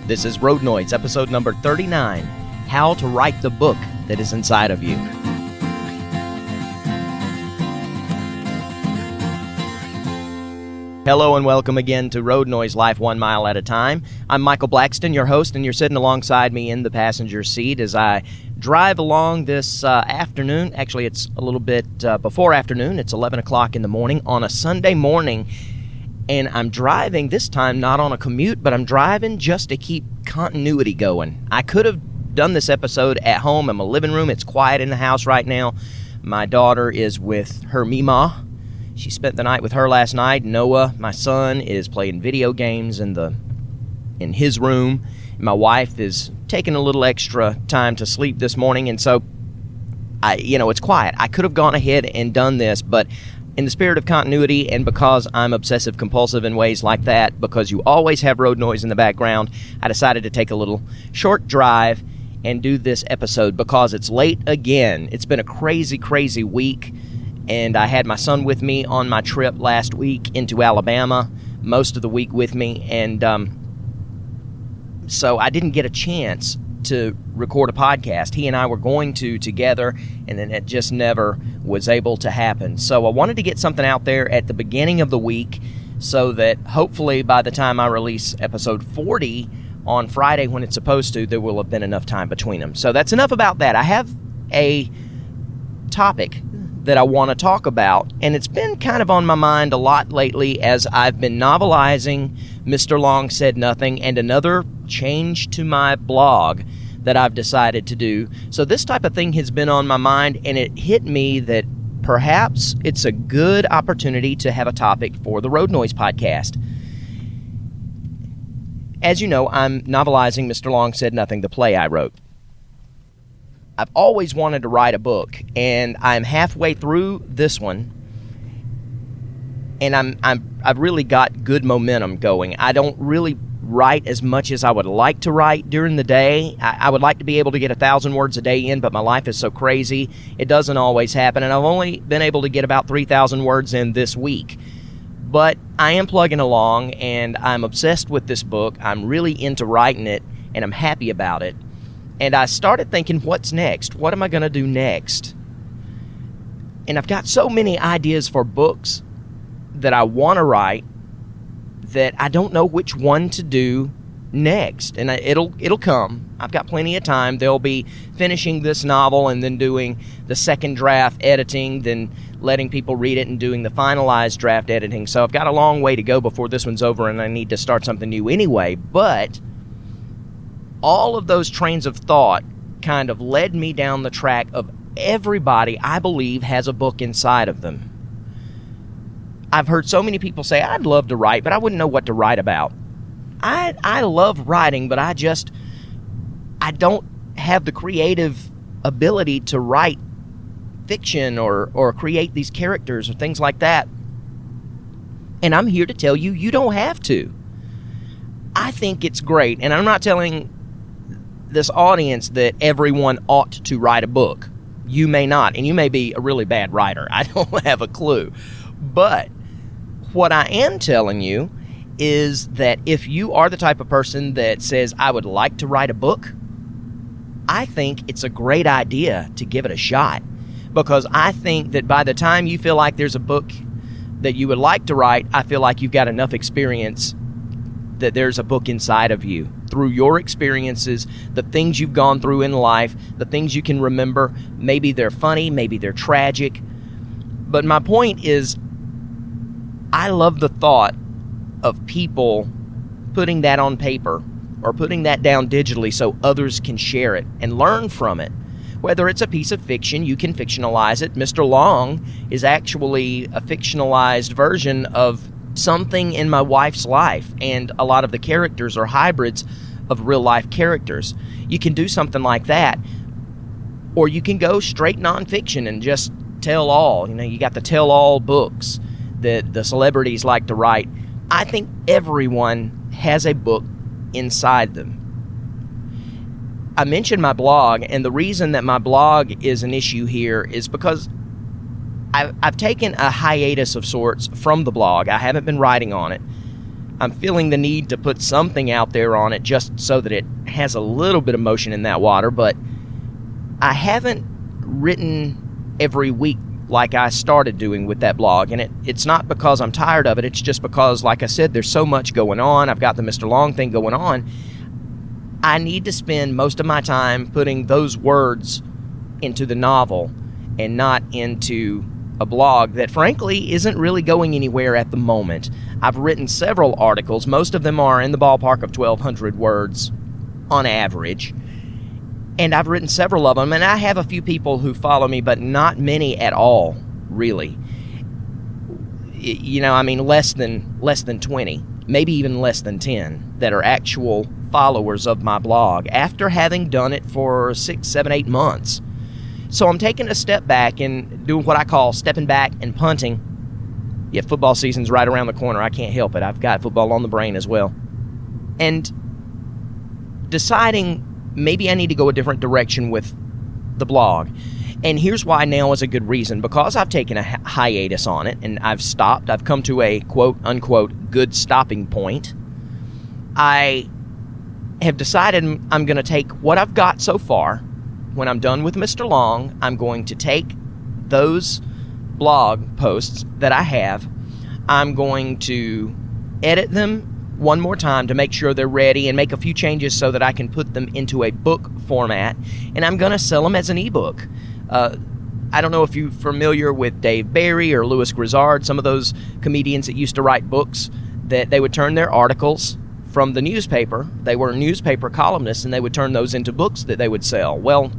This is Road Noise, episode number 39, How to Write the Book That Is Inside of You. Hello and welcome again to Road Noise Life 1 Mile at a Time. I'm Michael Blackston, your host, and you're sitting alongside me in the passenger seat as I drive along this afternoon. Actually, it's a little bit before afternoon. It's 11 o'clock in the morning on a Sunday morning. And I'm driving, this time not on a commute, but I'm driving just to keep continuity going. I could have done this episode at home in my living room. It's quiet in the house right now. My daughter is with her Mima. She spent the night with her last night. Noah, my son, is playing video games in his room. My wife is taking a little extra time to sleep this morning, and so it's quiet. I could have gone ahead and done this, but in the spirit of continuity, and because I'm obsessive compulsive in ways like that, because you always have road noise in the background, I decided to take a little short drive and do this episode because it's late again. It's been a crazy, crazy week, and I had my son with me on my trip last week into Alabama, most of the week with me, and so I didn't get a chance to record a podcast. He and I were going to together, and then it just never was able to happen. So I wanted to get something out there at the beginning of the week so that hopefully by the time I release episode 40 on Friday when it's supposed to, there will have been enough time between them. So that's enough about that. I have a topic that I want to talk about, and it's been kind of on my mind a lot lately as I've been novelizing Mr. Long Said Nothing and another change to my blog that I've decided to do. So this type of thing has been on my mind, and it hit me that perhaps it's a good opportunity to have a topic for the Road Noise podcast. As you know, I'm novelizing Mr. Long Said Nothing, the play I wrote. I've always wanted to write a book, and I'm halfway through this one, and I've really got good momentum going. I don't really write as much as I would like to write during the day. I would like to be able to get 1,000 words a day in, but my life is so crazy, it doesn't always happen, and I've only been able to get about 3,000 words in this week. But I am plugging along, and I'm obsessed with this book. I'm really into writing it, and I'm happy about it. And I started thinking, what's next? What am I going to do next? And I've got so many ideas for books that I want to write that I don't know which one to do next. And it'll come. I've got plenty of time. They'll be finishing this novel and then doing the second draft editing, then letting people read it and doing the finalized draft editing. So I've got a long way to go before this one's over, and I need to start something new anyway. But all of those trains of thought kind of led me down the track of everybody, I believe, has a book inside of them. I've heard so many people say, I'd love to write, but I wouldn't know what to write about. I love writing, but I don't have the creative ability to write fiction or create these characters or things like that. And I'm here to tell you, you don't have to. I think it's great, and I'm not telling this audience that everyone ought to write a book. You may not, and you may be a really bad writer. I don't have a clue. But what I am telling you is that if you are the type of person that says, I would like to write a book, I think it's a great idea to give it a shot. Because I think that by the time you feel like there's a book that you would like to write, I feel like you've got enough experience that there's a book inside of you. Through your experiences, the things you've gone through in life, the things you can remember, maybe they're funny, maybe they're tragic. But my point is, I love the thought of people putting that on paper or putting that down digitally so others can share it and learn from it. Whether it's a piece of fiction, you can fictionalize it. Mr. Long is actually a fictionalized version of something in my wife's life, and a lot of the characters are hybrids of real-life characters. You can do something like that, or you can go straight nonfiction and just tell all. You got the tell-all books that the celebrities like to write. I think everyone has a book inside them. I mentioned my blog, and the reason that my blog is an issue here is because I've taken a hiatus of sorts from the blog. I haven't been writing on it. I'm feeling the need to put something out there on it just so that it has a little bit of motion in that water, but I haven't written every week like I started doing with that blog, and it's not because I'm tired of it. It's just because, like I said, there's so much going on. I've got the Mr. Long thing going on. I need to spend most of my time putting those words into the novel and not into a blog that, frankly, isn't really going anywhere at the moment. I've written several articles. Most of them are in the ballpark of 1,200 words on average. And I've written several of them, and I have a few people who follow me, but not many at all, really. Less than 20, maybe even less than 10 that are actual followers of my blog after having done it for 6, 7, 8 months. So I'm taking a step back and doing what I call stepping back and punting. Yeah, football season's right around the corner. I can't help it. I've got football on the brain as well. And deciding maybe I need to go a different direction with the blog. And here's why now is a good reason. Because I've taken a hiatus on it and I've stopped. I've come to a quote-unquote good stopping point. I have decided I'm going to take what I've got so far. When I'm done with Mr. Long, I'm going to take those blog posts that I have. I'm going to edit them one more time to make sure they're ready and make a few changes so that I can put them into a book format, and I'm going to sell them as an ebook. I don't know if you're familiar with Dave Barry or Louis Grizzard, some of those comedians that used to write books, that they would turn their articles from the newspaper. They were newspaper columnists, and they would turn those into books that they would sell. Well,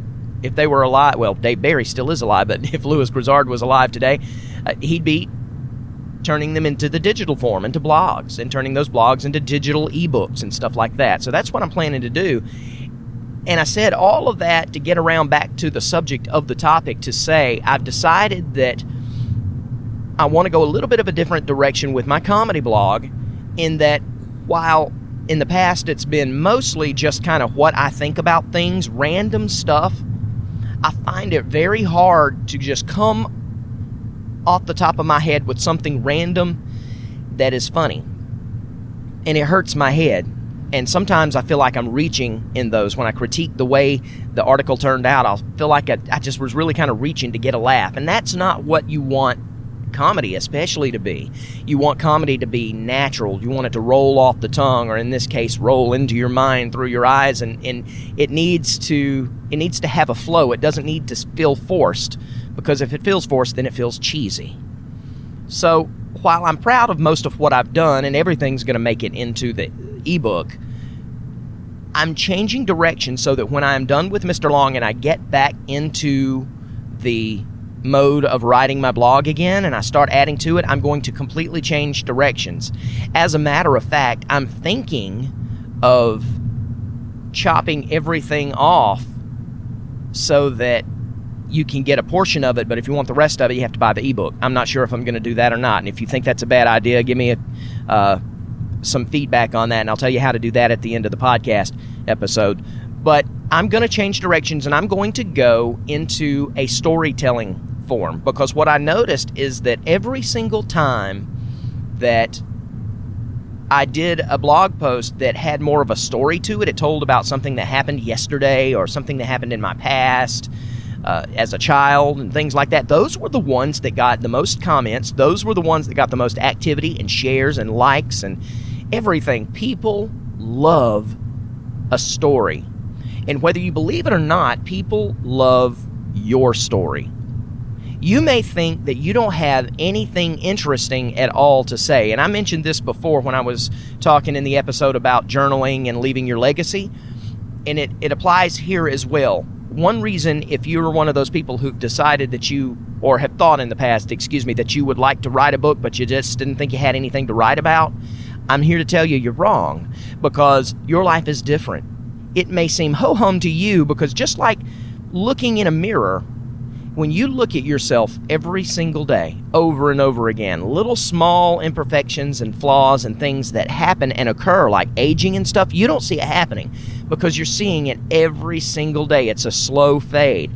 if they were alive, well, Dave Barry still is alive, but if Louis Grizzard was alive today, he'd be turning them into the digital form, into blogs, and turning those blogs into digital ebooks and stuff like that. So that's what I'm planning to do. And I said all of that to get around back to the subject of the topic, to say I've decided that I want to go a little bit of a different direction with my comedy blog, in that while in the past it's been mostly just kind of what I think about things, random stuff, I find it very hard to just come off the top of my head with something random that is funny. And it hurts my head. And sometimes I feel like I'm reaching in those. When I critique the way the article turned out, I'll feel like I just was really kind of reaching to get a laugh. And that's not what you want comedy especially to be. You want comedy to be natural. You want it to roll off the tongue, or in this case, roll into your mind through your eyes. And it needs to have a flow. It doesn't need to feel forced, because if it feels forced, then it feels cheesy. So while I'm proud of most of what I've done, and everything's going to make it into the ebook, I'm changing direction so that when I'm done with Mr. Long and I get back into the mode of writing my blog again and I start adding to it, I'm going to completely change directions. As a matter of fact, I'm thinking of chopping everything off so that you can get a portion of it, but if you want the rest of it, you have to buy the ebook. I'm not sure if I'm going to do that or not, and if you think that's a bad idea, give me some feedback on that, and I'll tell you how to do that at the end of the podcast episode. But I'm going to change directions, and I'm going to go into a storytelling form, because what I noticed is that every single time that I did a blog post that had more of a story to it, it told about something that happened yesterday or something that happened in my past as a child and things like that, those were the ones that got the most comments. Those were the ones that got the most activity and shares and likes and everything. People love a story. And whether you believe it or not, people love your story. You may think that you don't have anything interesting at all to say. And I mentioned this before when I was talking in the episode about journaling and leaving your legacy. And it applies here as well. One reason, if you're one of those people who've decided that you, or have thought in the past, that you would like to write a book, but you just didn't think you had anything to write about, I'm here to tell you you're wrong, because your life is different. It may seem ho-hum to you, because just like looking in a mirror, when you look at yourself every single day, over and over again, little small imperfections and flaws and things that happen and occur, like aging and stuff, you don't see it happening because you're seeing it every single day. It's a slow fade.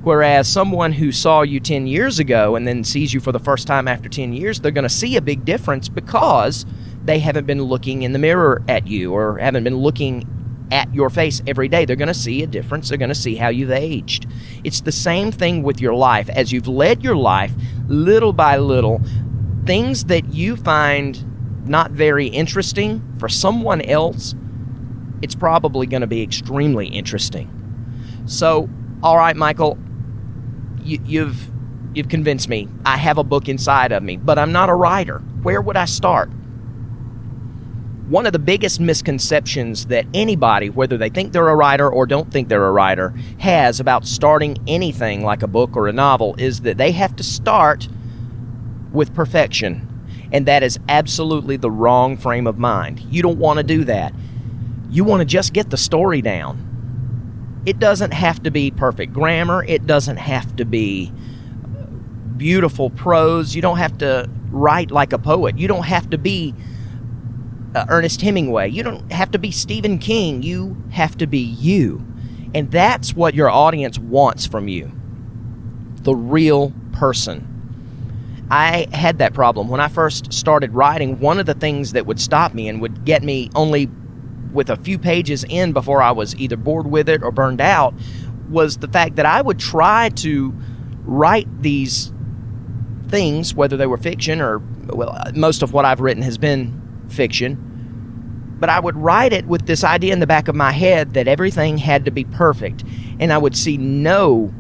Whereas someone who saw you 10 years ago and then sees you for the first time after 10 years, they're going to see a big difference because they haven't been looking in the mirror at you or haven't been looking at your face every day. They're going to see a difference. They're going to see how you've aged. It's the same thing with your life. As you've led your life, little by little, things that you find not very interesting, for someone else, it's probably going to be extremely interesting. So, all right, Michael, you've convinced me. I have a book inside of me, but I'm not a writer. Where would I start? One of the biggest misconceptions that anybody, whether they think they're a writer or don't think they're a writer, has about starting anything like a book or a novel is that they have to start with perfection. And that is absolutely the wrong frame of mind. You don't want to do that. You want to just get the story down. It doesn't have to be perfect grammar. It doesn't have to be beautiful prose. You don't have to write like a poet. You don't have to be Ernest Hemingway. You don't have to be Stephen King. You have to be you. And that's what your audience wants from you. The real person. I had that problem. When I first started writing, one of the things that would stop me and would get me only with a few pages in before I was either bored with it or burned out was the fact that I would try to write these things, whether they were fiction or, well, most of what I've written has been fiction, but I would write it with this idea in the back of my head that everything had to be perfect, and I would see no,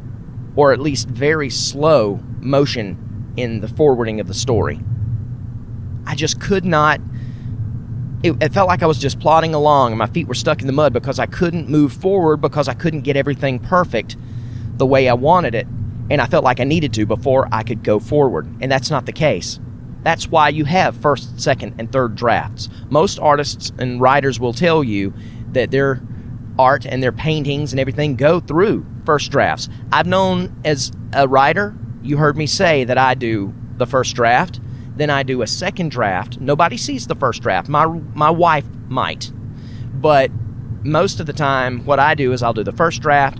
or at least very slow, motion in the forwarding of the story. I just could not. It felt like I was just plodding along and my feet were stuck in the mud because I couldn't move forward, because I couldn't get everything perfect the way I wanted it, and I felt like I needed to before I could go forward, and that's not the case. That's why you have first, second, and third drafts. Most artists and writers will tell you that their art and their paintings and everything go through first drafts. I've known as a writer, you heard me say that I do the first draft, then I do a second draft. Nobody sees the first draft. My wife might. But most of the time, what I do is I'll do the first draft,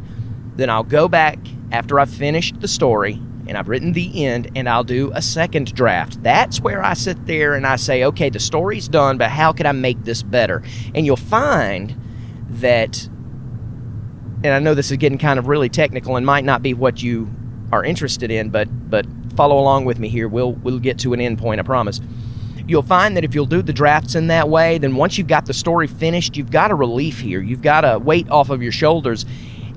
then I'll go back after I've finished the story and I've written the end, and I'll do a second draft. That's where I sit there and I say, okay, the story's done, but how can I make this better? And you'll find that, and I know this is getting kind of really technical and might not be what you are interested in, but follow along with me here. We'll get to an end point, I promise. You'll find that if you'll do the drafts in that way, then once you've got the story finished, you've got a relief here. You've got a weight off of your shoulders,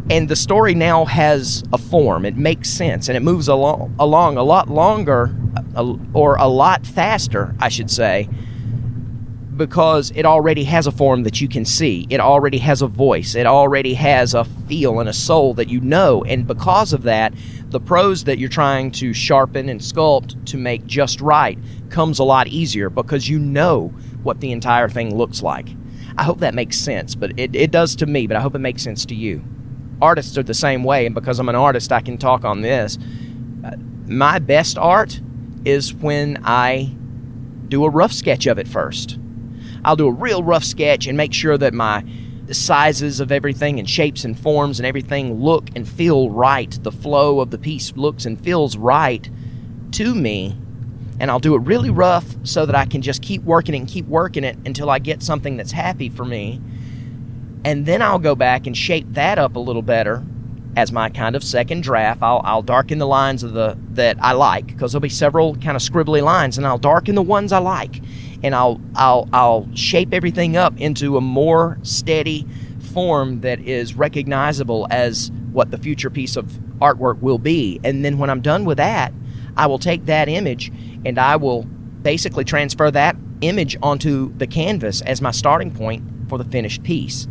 and the story now has a form. It makes sense, and it moves along a lot longer, or a lot faster, I should say, because it already has a form that you can see. It already has a voice. It already has a feel and a soul that you know, and because of that, the prose that you're trying to sharpen and sculpt to make just right comes a lot easier because you know what the entire thing looks like. I hope that makes sense, but it does to me, but I hope it makes sense to you. Artists are the same way, and because I'm an artist, I can talk on this. My best art is when I do a rough sketch of it first. I'll do a real rough sketch and make sure that the sizes of everything and shapes and forms and everything look and feel right. The flow of the piece looks and feels right to me. And I'll do it really rough so that I can just keep working it until I get something that's happy for me. And then I'll go back and shape that up a little better as my kind of second draft. I'll darken the lines of that I like, because there'll be several kind of scribbly lines, and I'll darken the ones I like. And I'll shape everything up into a more steady form that is recognizable as what the future piece of artwork will be. And then when I'm done with that, I will take that image and I will basically transfer that image onto the canvas as my starting point for the finished piece.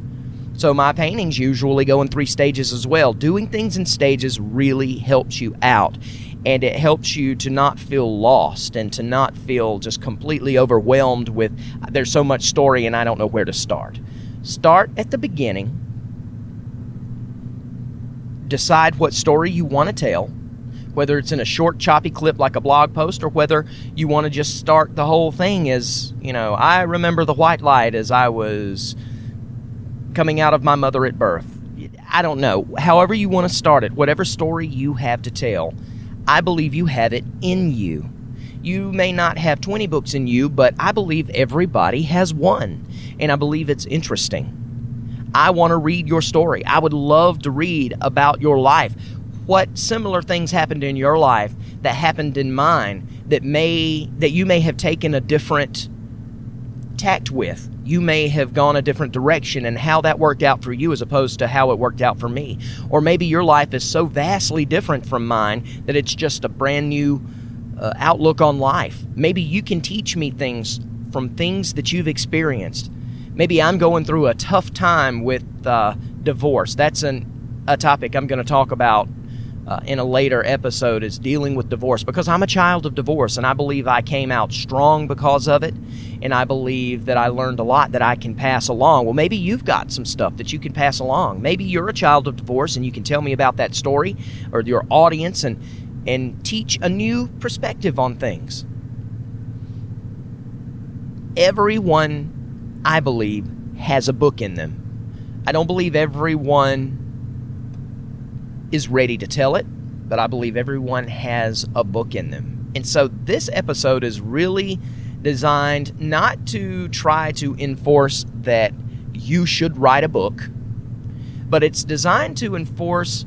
So my paintings usually go in 3 stages as well. Doing things in stages really helps you out. And it helps you to not feel lost and to not feel just completely overwhelmed with, there's so much story and I don't know where to start. Start at the beginning. Decide what story you want to tell, whether it's in a short, choppy clip like a blog post, or whether you want to just start the whole thing as, I remember the white light as I was coming out of my mother at birth. I don't know. However you want to start it, whatever story you have to tell, I believe you have it in you. You may not have 20 books in you, but I believe everybody has one, and I believe it's interesting. I want to read your story. I would love to read about your life. What similar things happened in your life that happened in mine that you may have taken a different tact with. You may have gone a different direction, and how that worked out for you as opposed to how it worked out for me. Or maybe your life is so vastly different from mine that it's just a brand new outlook on life. Maybe you can teach me things from things that you've experienced. Maybe I'm going through a tough time with divorce. That's a topic I'm going to talk about in a later episode, is dealing with divorce, because I'm a child of divorce, and I believe I came out strong because of it, and I believe that I learned a lot that I can pass along. Well, maybe you've got some stuff that you can pass along. Maybe you're a child of divorce and you can tell me about that story, or your audience, and teach a new perspective on things. Everyone, I believe, has a book in them. I don't believe everyone is ready to tell it, but I believe everyone has a book in them. And so this episode is really designed not to try to enforce that you should write a book, but it's designed to enforce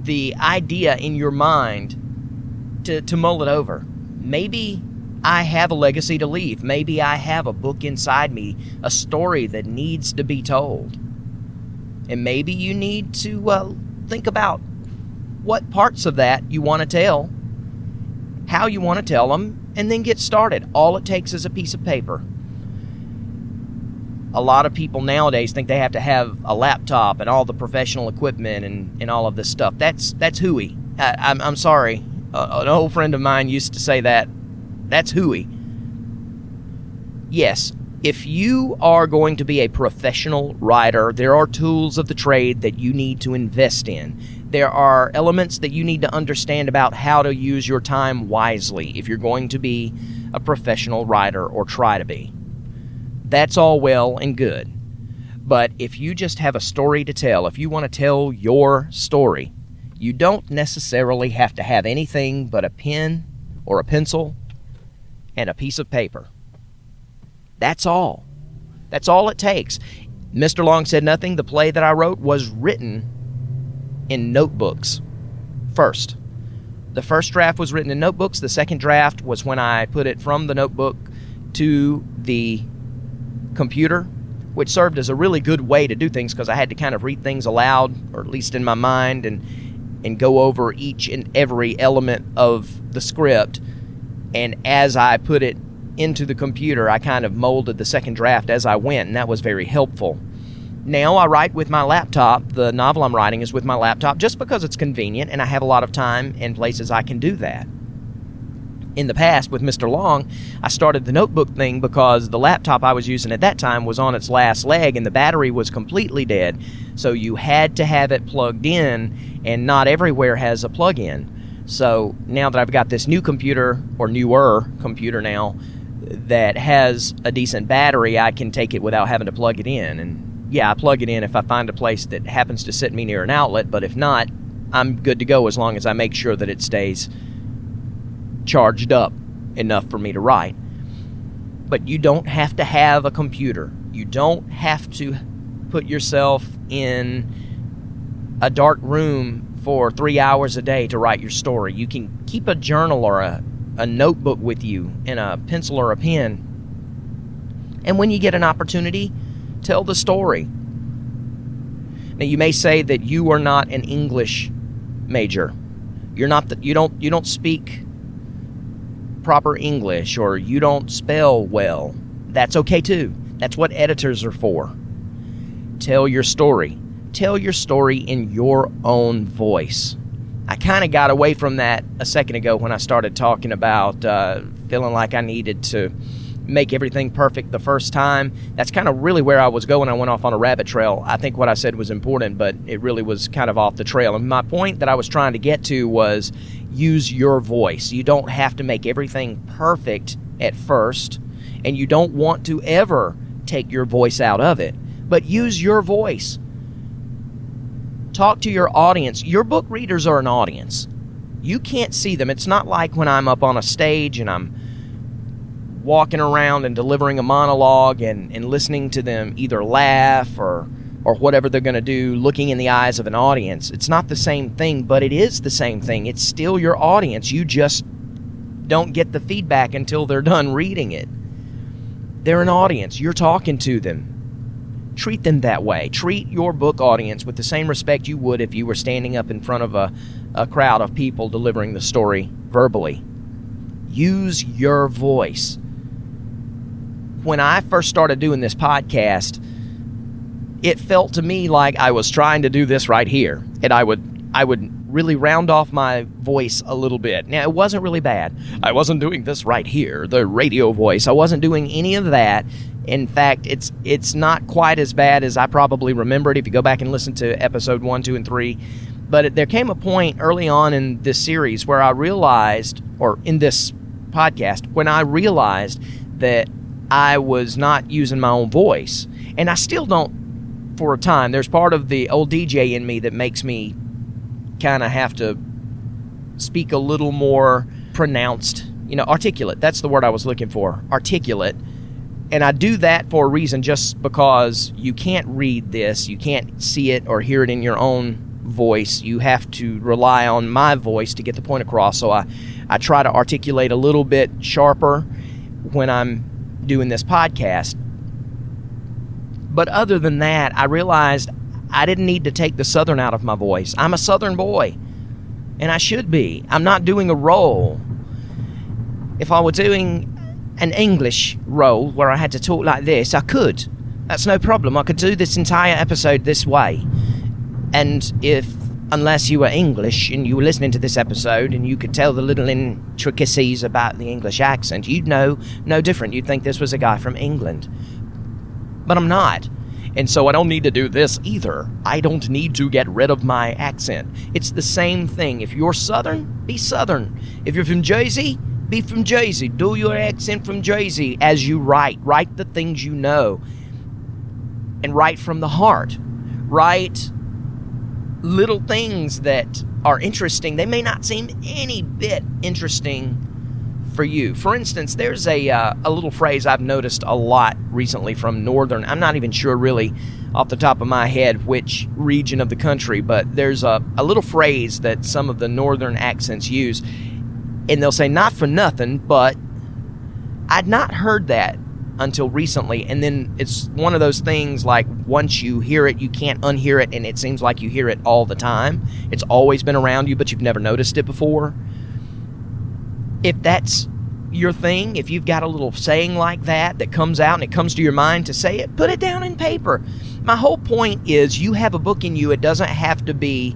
the idea in your mind to mull it over. Maybe I have a legacy to leave. Maybe I have a book inside me, a story that needs to be told. And maybe you need to think about what parts of that you want to tell, how you want to tell them, and then get started. All it takes is a piece of paper. A lot of people nowadays think they have to have a laptop and all the professional equipment and all of this stuff. That's hooey. I'm sorry. An old friend of mine used to say that. That's hooey. Yes, if you are going to be a professional writer, there are tools of the trade that you need to invest in. There are elements that you need to understand about how to use your time wisely if you're going to be a professional writer or try to be. That's all well and good. But if you just have a story to tell, if you want to tell your story, you don't necessarily have to have anything but a pen or a pencil and a piece of paper. That's all. That's all it takes. Mr. Long Said Nothing, the play that I wrote, was written in notebooks first. The first draft was written in notebooks. The second draft was when I put it from the notebook to the computer, which served as a really good way to do things because I had to kind of read things aloud, or at least in my mind, and go over each and every element of the script. And as I put it into the computer, I kind of molded the second draft as I went, and that was very helpful. Now I write with my laptop. The novel I'm writing is with my laptop just because it's convenient and I have a lot of time and places I can do that. In the past, with Mr. Long, I started the notebook thing because the laptop I was using at that time was on its last leg and the battery was completely dead. So you had to have it plugged in, and not everywhere has a plug-in. So now that I've got this new computer, or newer computer now, that has a decent battery, I can take it without having to plug it in. And yeah, I plug it in if I find a place that happens to sit me near an outlet, but if not, I'm good to go as long as I make sure that it stays charged up enough for me to write. But you don't have to have a computer. You don't have to put yourself in a dark room for 3 hours a day to write your story. You can keep a journal or a notebook with you and a pencil or a pen. And when you get an opportunity, tell the story. Now you may say that you are not an English major. You don't speak proper English, or you don't spell well. That's okay too. That's what editors are for. Tell your story. Tell your story in your own voice. I kind of got away from that a second ago when I started talking about feeling like I needed to make everything perfect the first time. That's kind of really where I was going. I went off on a rabbit trail. I think what I said was important, but it really was kind of off the trail. And my point that I was trying to get to was use your voice. You don't have to make everything perfect at first, and you don't want to ever take your voice out of it, but use your voice. Talk to your audience. Your book readers are an audience. You can't see them. It's not like when I'm up on a stage and I'm walking around and delivering a monologue and listening to them either laugh or whatever they're going to do, looking in the eyes of an audience. It's not the same thing, but it is the same thing. It's still your audience. You just don't get the feedback until they're done reading it. They're an audience. You're talking to them. Treat them that way. Treat your book audience with the same respect you would if you were standing up in front of a crowd of people delivering the story verbally. Use your voice. When I first started doing this podcast, it felt to me like I was trying to do this right here, and I would really round off my voice a little bit. Now, it wasn't really bad. I wasn't doing this right here, the radio voice. I wasn't doing any of that. In fact, it's not quite as bad as I probably remembered if you go back and listen to episode 1, 2, and 3. But there came a point early on in this series where I realized, or in this podcast, when I realized that I was not using my own voice. And I still don't for a time. There's part of the old DJ in me that makes me kind of have to speak a little more pronounced, articulate. That's the word I was looking for, articulate. And I do that for a reason, just because you can't read this, you can't see it or hear it in your own voice. You have to rely on my voice to get the point across. So I try to articulate a little bit sharper when I'm doing this podcast. But other than that, I realized I didn't need to take the Southern out of my voice. I'm a Southern boy, and I should be. I'm not doing a role. If I were doing an English role where I had to talk like this, I could. That's no problem. I could do this entire episode this way. And unless you were English and you were listening to this episode and you could tell the little intricacies about the English accent, you'd know no different. You'd think this was a guy from England. But I'm not. And so I don't need to do this either. I don't need to get rid of my accent. It's the same thing. If you're Southern, be Southern. If you're from Jersey, be from Jersey. Do your accent from Jersey as you write. Write the things you know. And write from the heart. Write little things that are interesting. They may not seem any bit interesting for you. For instance, there's a little phrase I've noticed a lot recently from Northern. I'm not even sure really off the top of my head which region of the country, but there's a little phrase that some of the Northern accents use, and they'll say, "Not for nothing," but I'd not heard that until recently. And then it's one of those things like once you hear it, you can't unhear it, and it seems like you hear it all the time. It's always been around you, but you've never noticed it before. If that's your thing, if you've got a little saying like that comes out and it comes to your mind to say it, put it down in paper. My whole point is you have a book in you. It doesn't have to be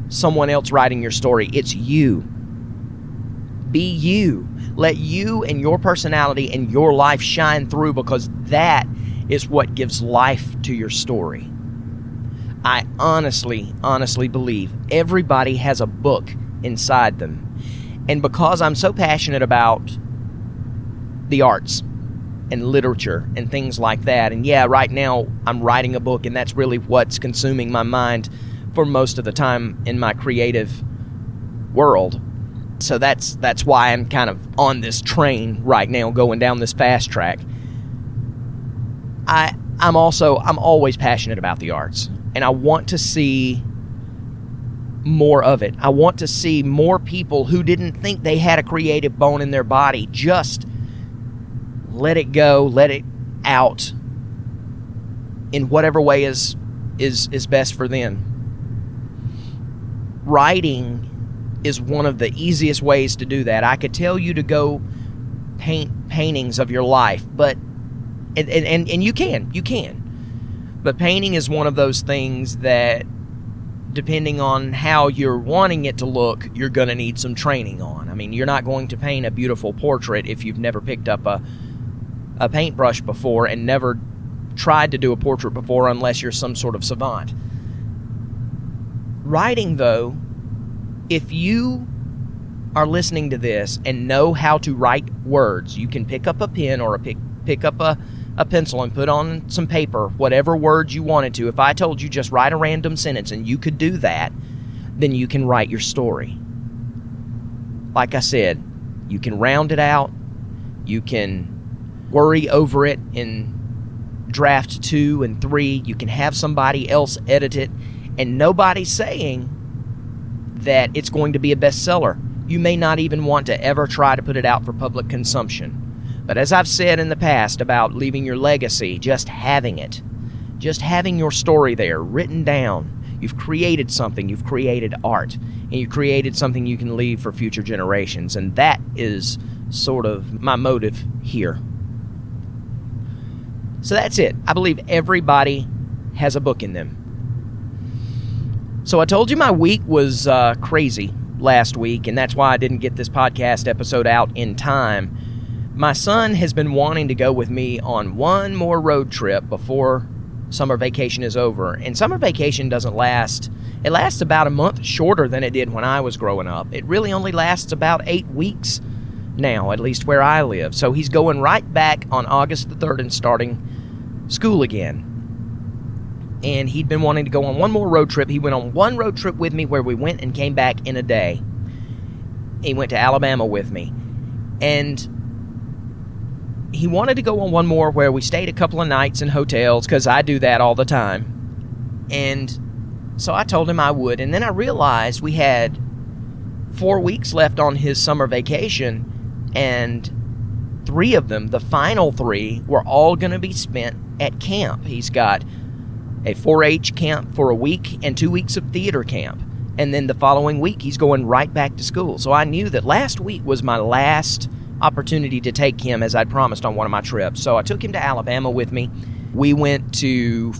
someone else writing your story. It's you. Be you. Let you and your personality and your life shine through, because that is what gives life to your story. I honestly believe everybody has a book inside them. And because I'm so passionate about the arts and literature and things like that, and yeah, right now I'm writing a book, and that's really what's consuming my mind for most of the time in my creative world. So that's why I'm kind of on this train right now, going down this fast track. I'm always passionate about the arts, and I want to see more of it. I want to see more people who didn't think they had a creative bone in their body just let it go, let it out in whatever way is best for them. Writing is one of the easiest ways to do that. I could tell you to go paint paintings of your life, but and you can. But painting is one of those things that, depending on how you're wanting it to look, you're going to need some training on. I mean, you're not going to paint a beautiful portrait if you've never picked up a paintbrush before and never tried to do a portrait before, unless you're some sort of savant. Writing, though, if you are listening to this and know how to write words, you can pick up a pen or pick up a pencil and put on some paper whatever words you wanted to. If I told you just write a random sentence and you could do that, then you can write your story. like I said, you can round it out. You can worry over it in draft 2 and 3. You can have somebody else edit it, and nobody's saying that it's going to be a bestseller. You may not even want to ever try to put it out for public consumption. But as I've said in the past about leaving your legacy, just having it, just having your story there written down, you've created something, you've created art, and you created something you can leave for future generations. And that is sort of my motive here. So that's it. I believe everybody has a book in them. So I told you my week was crazy last week, and that's why I didn't get this podcast episode out in time. My son has been wanting to go with me on one more road trip before summer vacation is over. And summer vacation doesn't last. It lasts about a month shorter than it did when I was growing up. It really only lasts about 8 weeks now, at least where I live. So he's going right back on August the 3rd and starting school again. And he'd been wanting to go on one more road trip. He went on one road trip with me where we went and came back in a day. He went to Alabama with me. And he wanted to go on one more where we stayed a couple of nights in hotels, because I do that all the time. And so I told him I would. And then I realized we had 4 weeks left on his summer vacation, and 3 of them, the final 3, were all going to be spent at camp. He's got a 4-H camp for a week and 2 weeks of theater camp. And then the following week, he's going right back to school. So I knew that last week was my last opportunity to take him, as I'd promised on one of my trips. So I took him to Alabama with me. We went to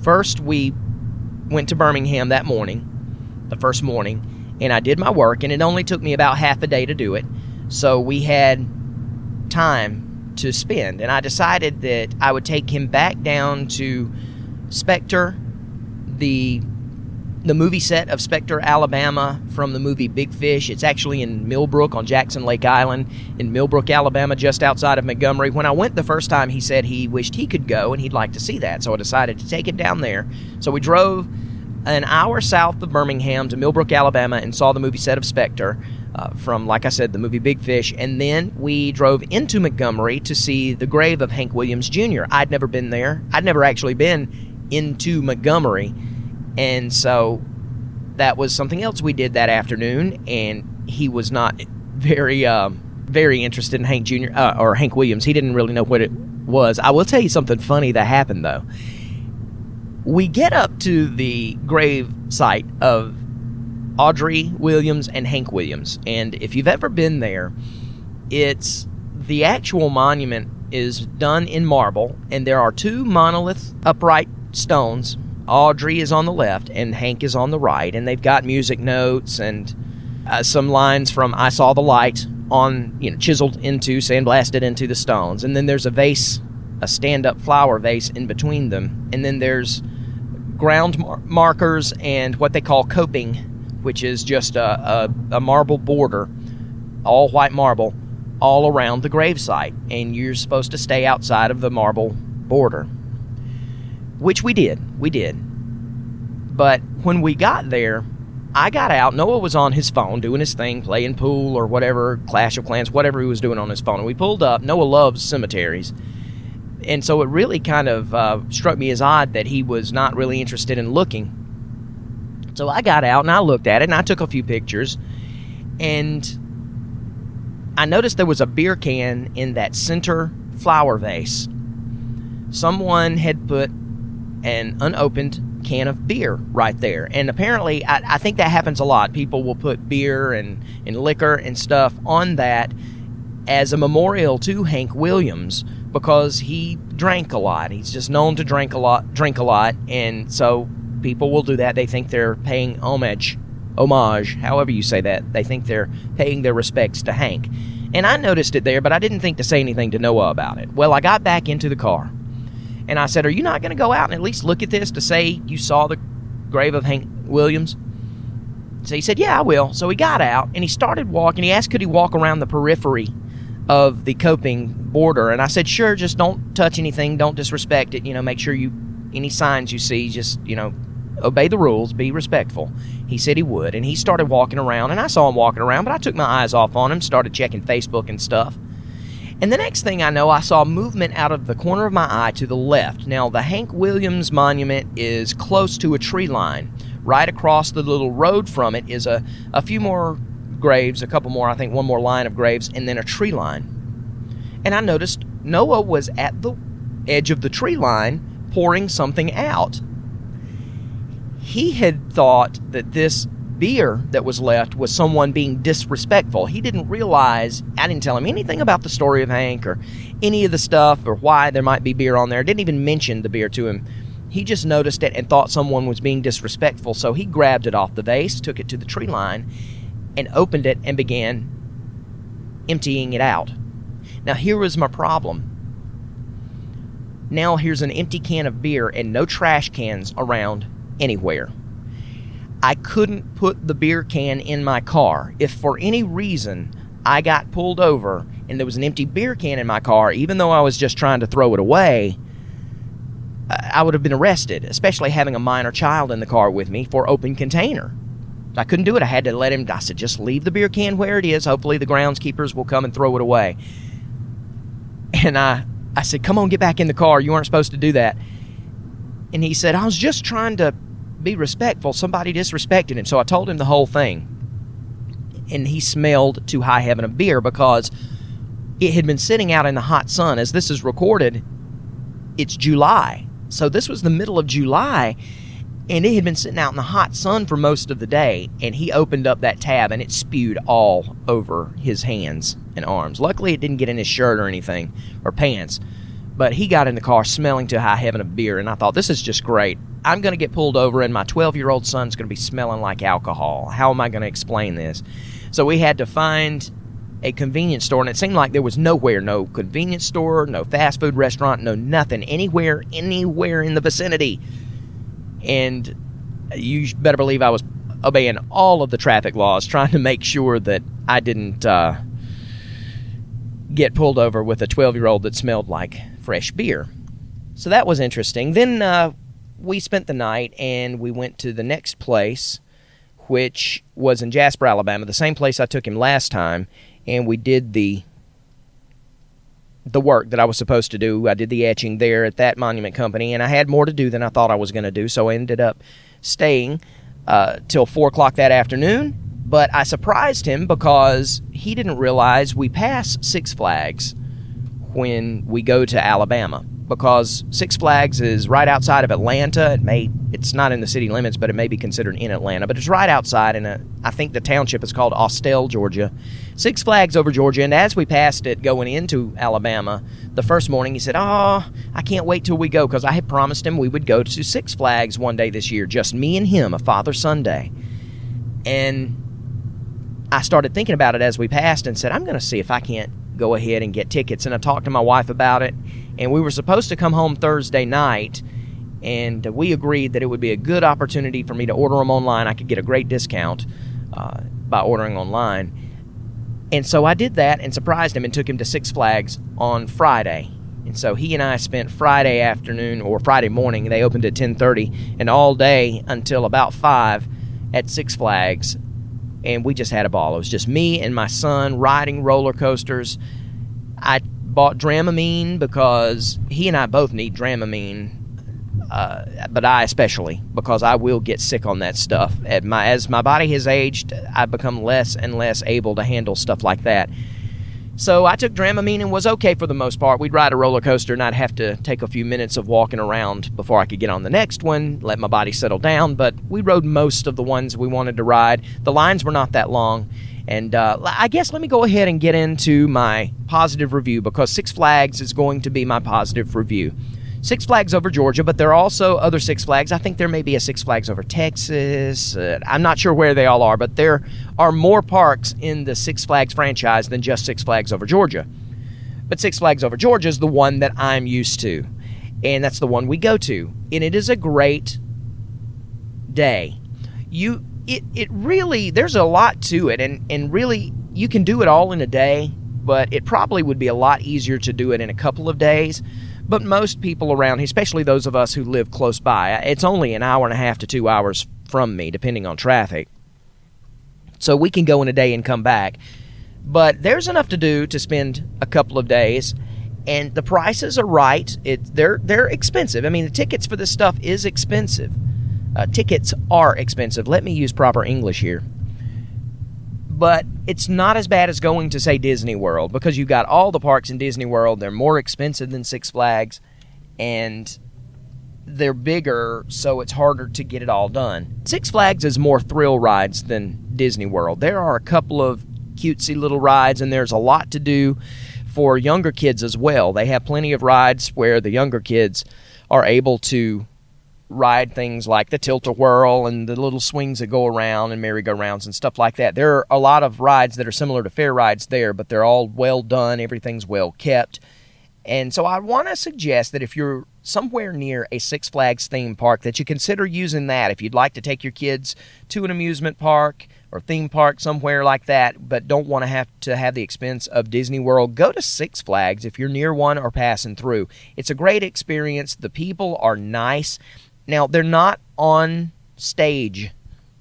Birmingham that morning, the first morning, and I did my work, and it only took me about half a day to do it. So we had time to spend, and I decided that I would take him back down to Spectre, the movie set of Spectre, Alabama, from the movie Big Fish. It's actually in Millbrook on Jackson Lake Island, in Millbrook, Alabama, just outside of Montgomery. When I went the first time, he said he wished he could go and he'd like to see that, so I decided to take him down there. So we drove an hour south of Birmingham to Millbrook, Alabama, and saw the movie set of Spectre from, like I said, the movie Big Fish. And then we drove into Montgomery to see the grave of Hank Williams Jr. I'd never been there. I'd never actually been into Montgomery. And so that was something else we did that afternoon, and he was not very interested in Hank Jr. Or Hank Williams. He didn't really know what it was. I will tell you something funny that happened, though. We get up to the grave site of Audrey Williams and Hank Williams, and if you've ever been there, it's the actual monument is done in marble, and there are 2 monolith upright stones. Audrey is on the left and Hank is on the right, and they've got music notes and some lines from I Saw the Light on, chiseled into, sandblasted into the stones. And then there's a vase, a stand-up flower vase in between them. And then there's ground markers and what they call coping, which is just a marble border, all white marble, all around the gravesite. And you're supposed to stay outside of the marble border. Which we did. But when we got there, I got out. Noah was on his phone doing his thing, playing pool or whatever, Clash of Clans, whatever he was doing on his phone. And we pulled up. Noah loves cemeteries. And so it really kind of struck me as odd that he was not really interested in looking. So I got out and I looked at it and I took a few pictures. And I noticed there was a beer can in that center flower vase. Someone had put an unopened can of beer right there. And apparently, I think that happens a lot. People will put beer and liquor and stuff on that as a memorial to Hank Williams because he drank a lot. He's just known to drink a lot, and so people will do that. They think they're paying homage, however you say that. They think they're paying their respects to Hank. And I noticed it there, but I didn't think to say anything to Noah about it. Well, I got back into the car. And I said, are you not going to go out and at least look at this to say you saw the grave of Hank Williams? So he said, yeah, I will. So he got out, and he started walking. He asked could he walk around the periphery of the coping border. And I said, sure, just don't touch anything. Don't disrespect it. Make sure any signs you see, just, obey the rules, be respectful. He said he would, and he started walking around, and I saw him walking around, but I took my eyes off on him, started checking Facebook and stuff. And the next thing I know, I saw movement out of the corner of my eye to the left. Now, the Hank Williams Monument is close to a tree line. Right across the little road from it is a few more graves, a couple more, I think one more line of graves, and then a tree line. And I noticed Noah was at the edge of the tree line pouring something out. He had thought that this beer that was left was someone being disrespectful. He didn't realize, I didn't tell him anything about the story of Hank or any of the stuff or why there might be beer on there. Didn't even mention the beer to him. He just noticed it and thought someone was being disrespectful, so he grabbed it off the vase, took it to the tree line, and opened it and began emptying it out. Now here was my problem. Now here's an empty can of beer and no trash cans around anywhere. I couldn't put the beer can in my car. If for any reason I got pulled over and there was an empty beer can in my car, even though I was just trying to throw it away, I would have been arrested, especially having a minor child in the car with me for open container. I couldn't do it. I had to let him, I said, just leave the beer can where it is. Hopefully the groundskeepers will come and throw it away. And I said, come on, get back in the car. You weren't supposed to do that. And he said, I was just trying to be respectful. Somebody disrespected him. So I told him the whole thing. And he smelled to high heaven of beer because it had been sitting out in the hot sun. As this is recorded, it's July. So this was the middle of July, and it had been sitting out in the hot sun for most of the day, and he opened up that tab, and it spewed all over his hands and arms. Luckily, it didn't get in his shirt or anything, or pants, but he got in the car smelling to high heaven of beer, and I thought, this is just great. I'm going to get pulled over, and my 12-year-old son's going to be smelling like alcohol. How am I going to explain this? So we had to find a convenience store, and it seemed like there was nowhere, no convenience store, no fast food restaurant, no nothing, anywhere in the vicinity. And you better believe I was obeying all of the traffic laws, trying to make sure that I didn't get pulled over with a 12-year-old that smelled like fresh beer. So that was interesting. Then we spent the night, and we went to the next place, which was in Jasper, Alabama, the same place I took him last time, and we did the work that I was supposed to do. I did the etching there at that monument company, and I had more to do than I thought I was going to do, so I ended up staying till 4 o'clock that afternoon. But I surprised him because he didn't realize we pass Six Flags when we go to Alabama, because Six Flags is right outside of Atlanta. It's not in the city limits, but it may be considered in Atlanta. But it's right outside, and I think the township is called Austell, Georgia. Six Flags over Georgia, and as we passed it going into Alabama, the first morning he said, I can't wait till we go, because I had promised him we would go to Six Flags one day this year, just me and him, a Father-Son Day. And I started thinking about it as we passed and said, I'm going to see if I can't go ahead and get tickets. And I talked to my wife about it, and we were supposed to come home Thursday night, and we agreed that it would be a good opportunity for me to order them online. I could get a great discount by ordering online. And so I did that and surprised him and took him to Six Flags on Friday. And so he and I spent Friday afternoon, or Friday morning, they opened at 10:30, and all day until about 5 at Six Flags. And we just had a ball. It was just me and my son riding roller coasters. I bought Dramamine because he and I both need Dramamine, but I especially, because I will get sick on that stuff. As my body has aged, I've become less and less able to handle stuff like that. So I took Dramamine and was okay for the most part. We'd ride a roller coaster, and I'd have to take a few minutes of walking around before I could get on the next one, let my body settle down. But we rode most of the ones we wanted to ride. The lines were not that long. And I guess let me go ahead and get into my positive review, because Six Flags is going to be my positive review. Six Flags over Georgia, but there are also other Six Flags. I think there may be a Six Flags over Texas. I'm not sure where they all are, but there are more parks in the Six Flags franchise than just Six Flags over Georgia. But Six Flags over Georgia is the one that I'm used to, and that's the one we go to. And it is a great day. It really, there's a lot to it, and really, you can do it all in a day, but it probably would be a lot easier to do it in a couple of days, But most people around, especially those of us who live close by, it's only an hour and a half to 2 hours from me, depending on traffic. So we can go in a day and come back. But there's enough to do to spend a couple of days, and the prices are right. They're expensive. I mean, the tickets for this stuff is expensive. Tickets are expensive. Let me use proper English here. But it's not as bad as going to, say, Disney World, because you've got all the parks in Disney World. They're more expensive than Six Flags, and they're bigger, so it's harder to get it all done. Six Flags is more thrill rides than Disney World. There are a couple of cutesy little rides, and there's a lot to do for younger kids as well. They have plenty of rides where the younger kids are able to ride things like the Tilt-A-Whirl and the little swings that go around and merry-go-rounds and stuff like that. There are a lot of rides that are similar to fair rides there, but they're all well done. Everything's well kept. And so I want to suggest that if you're somewhere near a Six Flags theme park, that you consider using that. If you'd like to take your kids to an amusement park or theme park somewhere like that, but don't want to have the expense of Disney World, go to Six Flags if you're near one or passing through. It's a great experience. The people are nice. Now, they're not on stage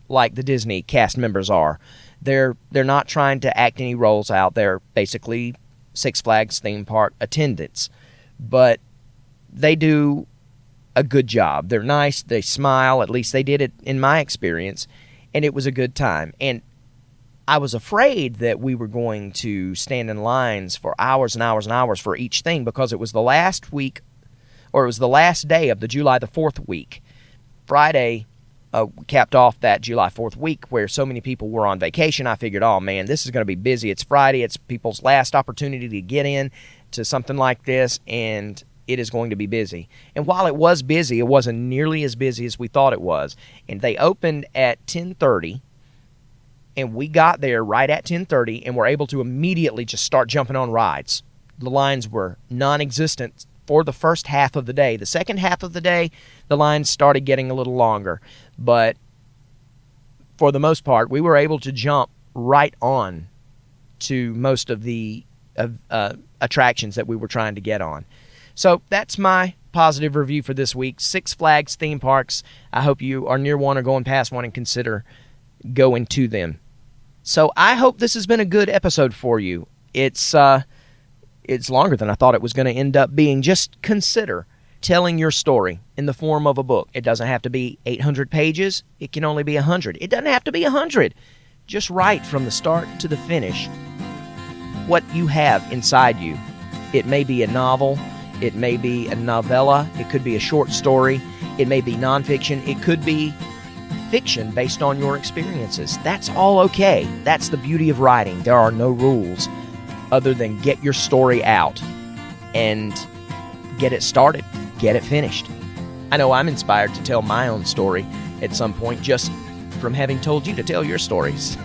like the Disney cast members are. They're not trying to act any roles out. They're basically Six Flags theme park attendants. But they do a good job. They're nice. They smile. At least they did it in my experience. And it was a good time. And I was afraid that we were going to stand in lines for hours and hours and hours for each thing, because it was the last week, or it was the last day of the July the 4th week. Friday capped off that July 4th week where so many people were on vacation. I figured, oh man, this is going to be busy. It's Friday. It's people's last opportunity to get in to something like this, and it is going to be busy. And while it was busy, it wasn't nearly as busy as we thought it was. And they opened at 10:30, and we got there right at 10:30 and were able to immediately just start jumping on rides. The lines were non-existent for the first half of the day. The second half of the day, the lines started getting a little longer. But for the most part, we were able to jump right on to most of the attractions that we were trying to get on. So that's my positive review for this week. Six Flags theme parks. I hope you are near one or going past one and consider going to them. So I hope this has been a good episode for you. It's longer than I thought it was going to end up being. Just consider telling your story in the form of a book. It doesn't have to be 800 pages. It can only be 100. It doesn't have to be 100. Just write from the start to the finish what you have inside you. It may be a novel. It may be a novella. It could be a short story. It may be nonfiction. It could be fiction based on your experiences. That's all okay. That's the beauty of writing. There are no rules other than get your story out and get it started, get it finished. I know I'm inspired to tell my own story at some point just from having told you to tell your stories.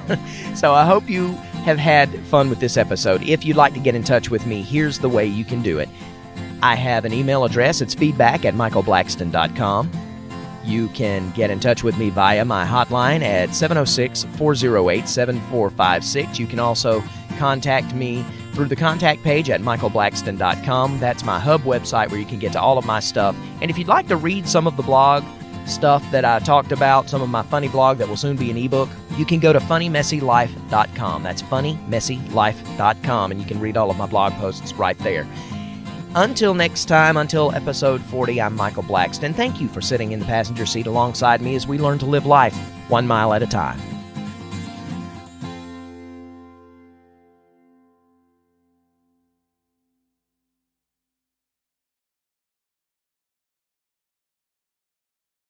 So I hope you have had fun with this episode. If you'd like to get in touch with me, here's the way you can do it. I have an email address. It's feedback@michaelblackston.com. You can get in touch with me via my hotline at 706-408-7456. You can also contact me through the contact page at michaelblackston.com. That's my hub website where you can get to all of my stuff. And if you'd like to read some of the blog stuff that I talked about, some of my funny blog that will soon be an ebook, you can go to funnymessylife.com. That's funnymessylife.com, and you can read all of my blog posts right there. Until next time, until episode 40, I'm Michael Blackston. Thank you for sitting in the passenger seat alongside me as we learn to live life 1 mile at a time.